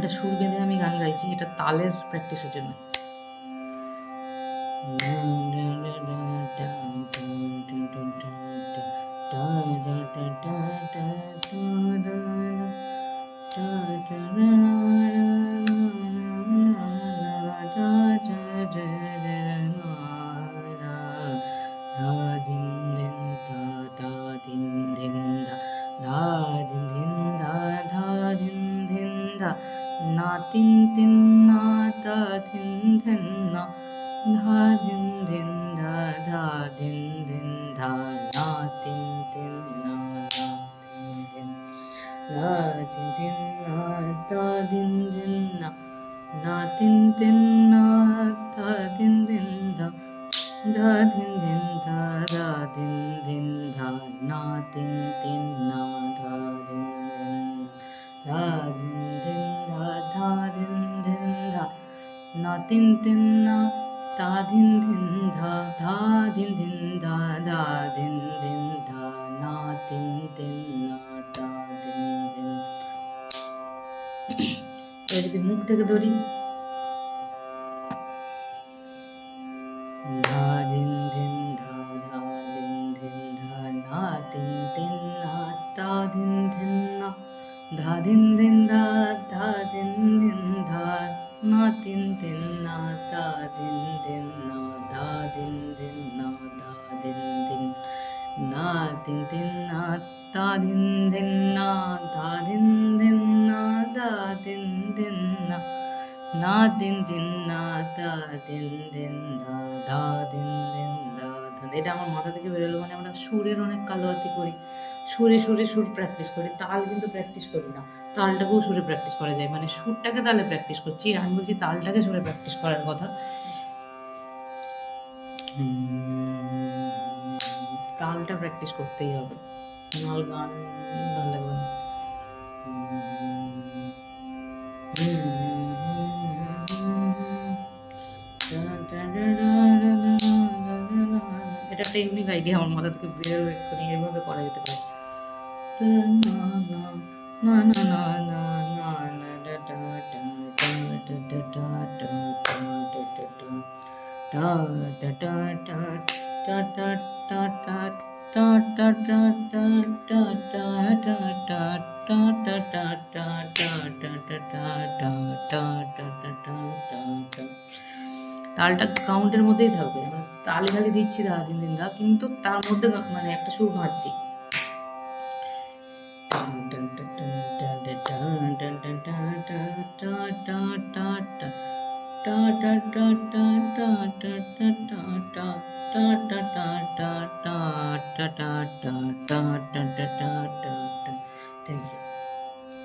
একটা সুর বেঁধে আমি গান গাইছি, এটা তালের প্র্যাকটিসের জন্য। না তিন তিন না তা ধিন ধিন না ধা ধিন ধিন ধা ধা ধিন ধিন ধা না তিন তিন না ধা ধিন ধিন ধা ধিন ধিন না ধা ধিন ধিন না না তিন তিন না ধা ধিন ধিন ধা ধা ধিন ধিন ধা ধা ধিন ধিন ধা না তিন তিন না ধা ধিন ধিন ধা ধিন ধিন ধা ধা ধিন ধিন ধা না তিন তিন না তা ধিন ধিন ধা ধা ধিন ধিন ধা ধা ধিন ধিন ধা না তিন তিন না তা ধিন ধিন। এবার যদি মুখ থেকে ধরি, ধা ধিন ধিন ধা ধা ধিন ধিন ধা না তিন তিন না তা ধিন ধিন না ধা ধিন ধিন ধা ধা ধিন ধিন ধা না তিন তিন না তা ধিন ধিন না ধা ধিন ধিন না ধা ধিন ধিন না তিন তিন না তা ধিন ধিন না ধা ধিন ধিন না ধা ধিন ধিন না না দিন দিন না দা দিন দিন ধা ধা দিন দিন ধা ধা। এটা আমার মাথা থেকে বেরোলো, মানে আমরা সুরের অনেক কালোয়াতি করি, সুরে সুরে সুর প্র্যাকটিস করি, তাল কিন্তু প্র্যাকটিস করি না। তালটাকেও সুরে প্র্যাকটিস করা যায়, মানে সুরটাকে তালে প্র্যাকটিস করছি, আমি বলছি তালটাকে সুরে প্র্যাকটিস করার কথা। তালটা প্র্যাকটিস করতেই হবে, নাহলে গান ভালো লাগবে না। এটা একটা ইউনিক আইডিয়া আমার মাথা থেকে বেরোলো এক্ষুনি, এভাবে করা যেতে পারে। তালটা কাউন্টের মধ্যেই থাকবে, মানে তালে খালি দিচ্ছি দা দিন দিন দা, কিন্তু তার মধ্যে মানে একটা সুর ভাবছি।